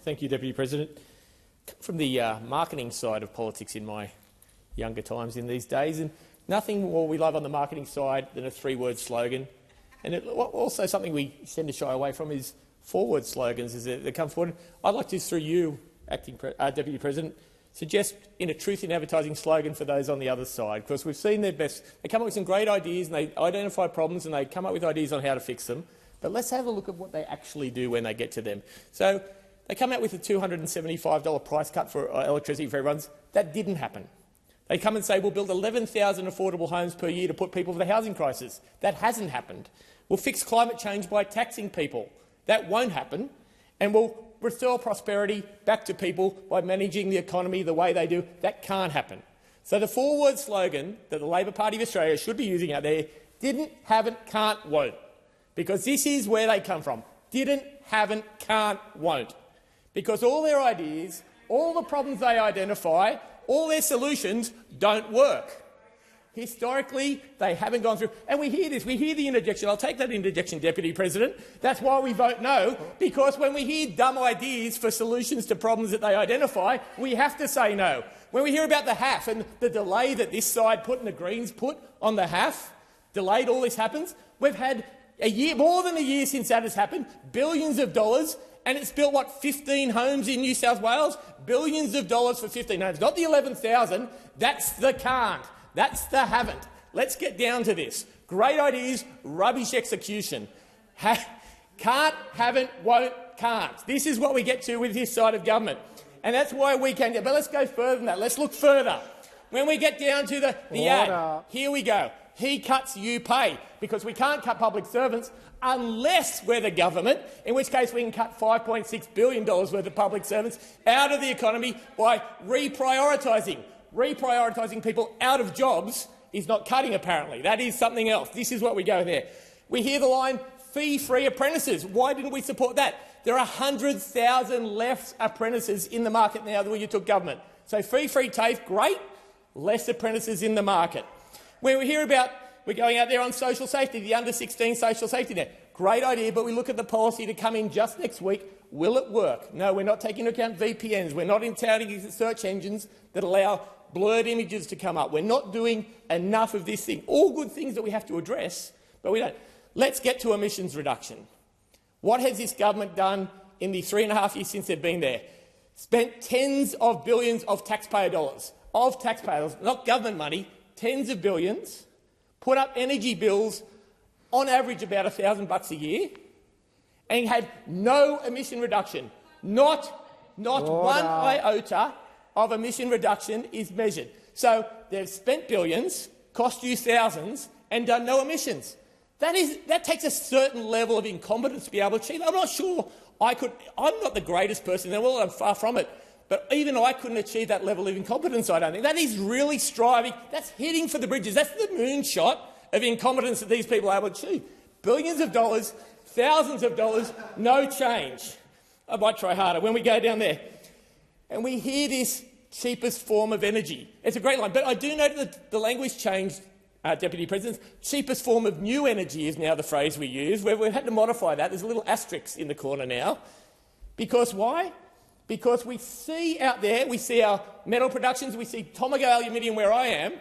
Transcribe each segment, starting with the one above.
Thank you, Deputy President. From the marketing side of politics in my younger times in these days, and nothing more we love on the marketing side than a three-word slogan. And also something we tend to shy away from is four-word slogans as they come forward. I'd like to, through you, Deputy President, suggest a truth in advertising slogan for those on the other side, because we've seen their best. They come up with some great ideas and they identify problems and they come up with ideas on how to fix them. But let's have a look at what they actually do when they get to them. So they come out with a $275 price cut for electricity for everyone. That didn't happen. They come and say we'll build 11,000 affordable homes per year to put people for the housing crisis. That hasn't happened. We'll fix climate change by taxing people. That won't happen. And we'll restore prosperity back to people by managing the economy the way they do. That can't happen. So the four-word slogan that the Labor Party of Australia should be using out there, didn't, haven't, can't, won't. Because this is where they come from. Didn't, haven't, can't, won't. Because all their ideas, all the problems they identify, all their solutions don't work. Historically, they haven't gone through. And we hear this. We hear the interjection. I'll take that interjection, Deputy President. That's why we vote no, because when we hear dumb ideas for solutions to problems that they identify, we have to say no. When we hear about the HAF and the delay that this side put and the Greens put on the HAF, delayed all this happens, we've had a year, more than a year since that has happened, billions of dollars, and it's built, what, 15 homes in New South Wales? Billions of dollars for 15 homes. Not the 11,000. That's the can't. That's the haven't. Let's get down to this. Great ideas, rubbish execution. Can't, haven't, won't, can't. This is what we get to with this side of government. And that's why we can get. But let's go further than that. Let's look further. When we get down to the ad, here we go. He cuts, you pay, because we can't cut public servants unless we're the government, in which case we can cut $5.6 billion worth of public servants out of the economy by reprioritising. Reprioritising people out of jobs is not cutting, apparently. That is something else. This is what we go there. We hear the line, fee-free apprentices. Why didn't we support that? There are 100,000 less apprentices in the market now than when you took government. So fee-free TAFE, great. Less apprentices in the market. When we hear about, we're going out there on social safety, the under-16 social safety net. Great idea, but we look at the policy to come in just next week. Will it work? No, we're not taking into account VPNs. We're not touting search engines that allow blurred images to come up. We're not doing enough of this thing. All good things that we have to address, but we don't. Let's get to emissions reduction. What has this government done in the 3.5 years since they've been there? Spent tens of billions of taxpayer dollars, not government money, tens of billions, put up energy bills on average about $1,000 a year, and had no emission reduction. Not one iota of emission reduction is measured. So they've spent billions, cost you thousands, and done no emissions. That takes a certain level of incompetence to be able to achieve. I'm not sure I could. I'm not the greatest person in the world. I'm far from it. But even I couldn't achieve that level of incompetence, I don't think. That is really striving. That's hitting for the bridges. That's the moonshot of incompetence that these people are able to achieve. Billions of dollars, thousands of dollars, no change. I might try harder when we go down there. And we hear this cheapest form of energy. It's a great line. But I do note that the language changed, Deputy President. Cheapest form of new energy is now the phrase we use. We've had to modify that. There's a little asterisk in the corner now. Because why? Because we see out there, we see our metal productions, we see Tomago aluminium where I am,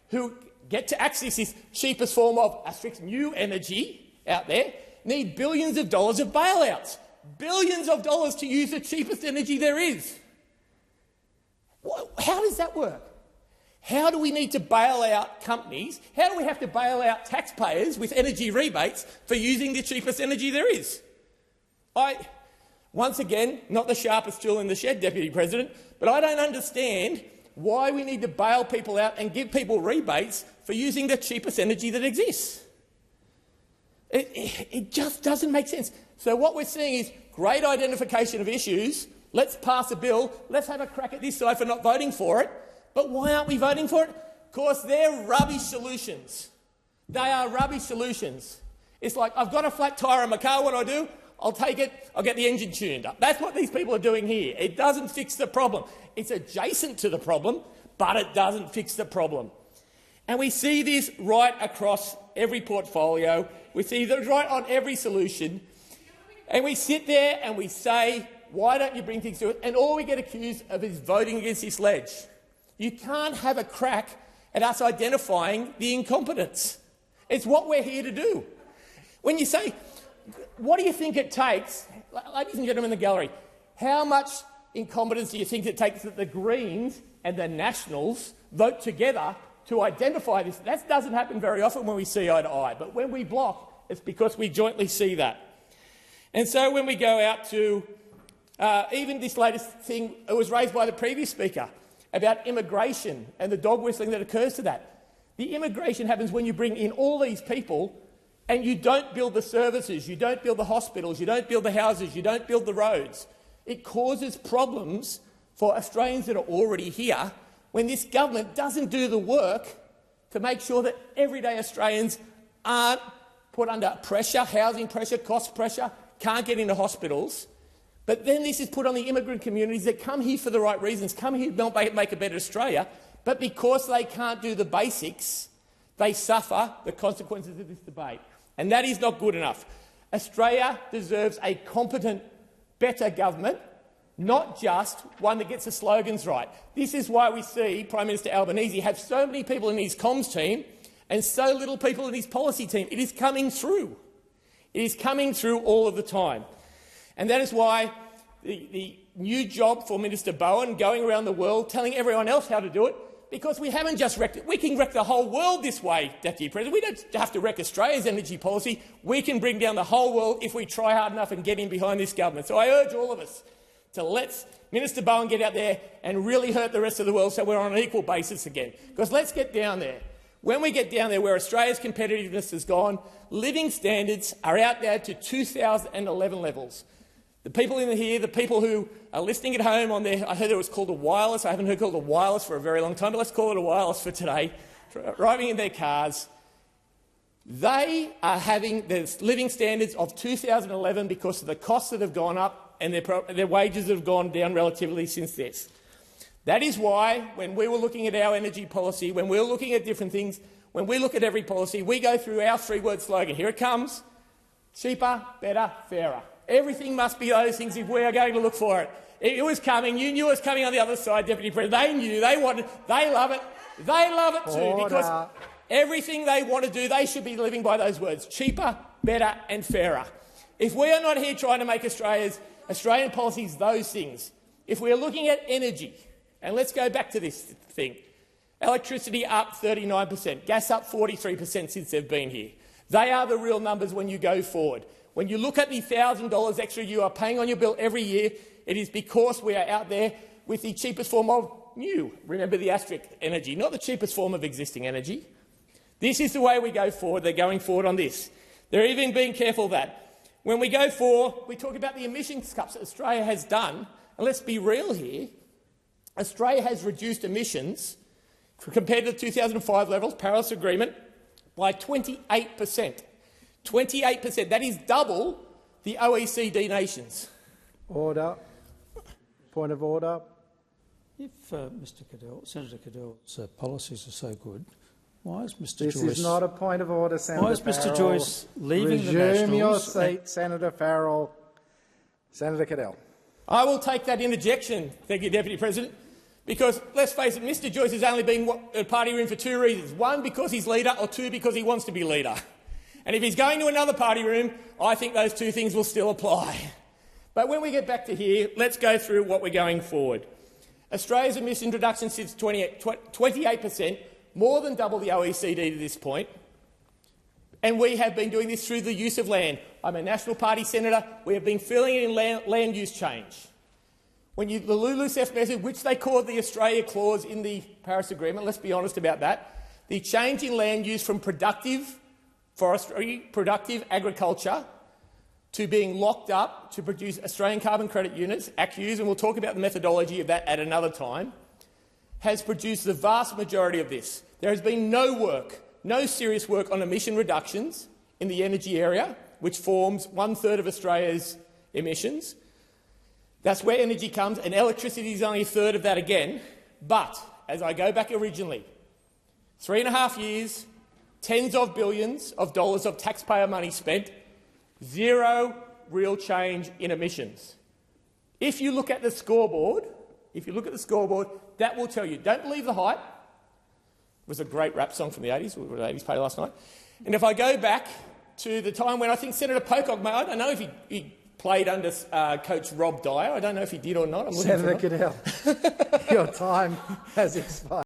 who get to access this cheapest form of asterisk new energy out there, need billions of dollars of bailouts. Billions of dollars to use the cheapest energy there is. How does that work? How do we need to bail out companies? How do we have to bail out taxpayers with energy rebates for using the cheapest energy there is? Once again, not the sharpest tool in the shed, Deputy President, but I don't understand why we need to bail people out and give people rebates for using the cheapest energy that exists. It just doesn't make sense. So what we're seeing is great identification of issues. Let's pass a bill. Let's have a crack at this side for not voting for it. But why aren't we voting for it? Because they're rubbish solutions. They are rubbish solutions. It's like, I've got a flat tyre in my car, what do I do? I'll take it, I'll get the engine tuned up. That's what these people are doing here. It doesn't fix the problem. It's adjacent to the problem, but it doesn't fix the problem. And we see this right across every portfolio. We see this right on every solution. And we sit there and we say, why don't you bring things to it? And all we get accused of is voting against this ledge. You can't have a crack at us identifying the incompetence. It's what we're here to do. When you say, what do you think it takes, ladies and gentlemen in the gallery, how much incompetence do you think it takes that the Greens and the Nationals vote together to identify this? That doesn't happen very often when we see eye to eye, but when we block, it's because we jointly see that. And so when we go out to even this latest thing, it was raised by the previous speaker about immigration and the dog whistling that occurs to that. The immigration happens when you bring in all these people and you don't build the services, you don't build the hospitals, you don't build the houses, you don't build the roads. It causes problems for Australians that are already here when this government doesn't do the work to make sure that everyday Australians aren't put under pressure, housing pressure, cost pressure, can't get into hospitals. But then this is put on the immigrant communities that come here for the right reasons, come here to make a better Australia, but because they can't do the basics, they suffer the consequences of this debate. And that is not good enough. Australia deserves a competent, better government, not just one that gets the slogans right. This is why we see Prime Minister Albanese have so many people in his comms team and so little people in his policy team. It is coming through. It is coming through all of the time. And that is why the new job for Minister Bowen, going around the world telling everyone else how to do it, because we haven't just wrecked it. We can wreck the whole world this way, Deputy President. We don't have to wreck Australia's energy policy. We can bring down the whole world if we try hard enough and get in behind this government. So I urge all of us to let Minister Bowen get out there and really hurt the rest of the world so we're on an equal basis again. Because let's get down there. When we get down there where Australia's competitiveness has gone, living standards are out there to 2011 levels. The people in here, the people who are listening at home on their, I heard it was called a wireless. I haven't heard it called a wireless for a very long time, but let's call it a wireless for today, driving in their cars. They are having the living standards of 2011 because of the costs that have gone up and their wages have gone down relatively since this. That is why, when we were looking at our energy policy, when we were looking at different things, when we look at every policy, we go through our three-word slogan. Here it comes: cheaper, better, fairer. Everything must be those things if we are going to look for it. It was coming. You knew it was coming on the other side, Deputy President. They knew. They wanted. They love it. They love it too, because everything they want to do, they should be living by those words: cheaper, better and fairer. If we are not here trying to make Australian policies those things, if we are looking at energy, and let's go back to this thing, electricity up 39%, gas up 43% since they've been here. They are the real numbers when you go forward. When you look at the $1,000 extra you are paying on your bill every year, it is because we are out there with the cheapest form of new, remember the asterisk, energy, not the cheapest form of existing energy. This is the way we go forward. They're going forward on this. They're even being careful that when we go forward, we talk about the emissions cuts that Australia has done, and let's be real here, Australia has reduced emissions compared to the 2005 levels, Paris Agreement, by 28%. 28%. That is double the OECD nations. Order. Point of order. If Senator Cadell's policies are so good, why is Mr. This Joyce... is not a point of order, Senator Why is Mr. Farrell. Joyce leaving the Nationals? Resume your seat, Senator Farrell. Senator Cadell. I will take that interjection, thank you, Deputy President, because, let's face it, Mr. Joyce has only been at a party room for two reasons. One, because he's leader, or two, because he wants to be leader. And if he's going to another party room, I think those two things will still apply. But when we get back to here, let's go through what we're going forward. Australia's emission reduction since 28%, more than double the OECD to this point. And we have been doing this through the use of land. I'm a National Party senator. We have been filling in land use change. When the LULUCF method, which they called the Australia clause in the Paris Agreement, let's be honest about that, the change in land use from productive forestry, productive agriculture, to being locked up to produce Australian carbon credit units, ACCUs, and we'll talk about the methodology of that at another time, has produced the vast majority of this. There has been no work, no serious work on emission reductions in the energy area, which forms 1/3 of Australia's emissions. That's where energy comes, and electricity is only 1/3 of that again. But, as I go back originally, 3.5 years, tens of billions of dollars of taxpayer money spent, zero real change in emissions. If you look at the scoreboard, that will tell you. Don't believe the hype. It was a great rap song from the 80s. We were at the 80s party last night. And if I go back to the time when I think Senator Pocock, I don't know if he played under Coach Rob Dyer. I don't know if he did or not. Senator Cadell, your time has expired.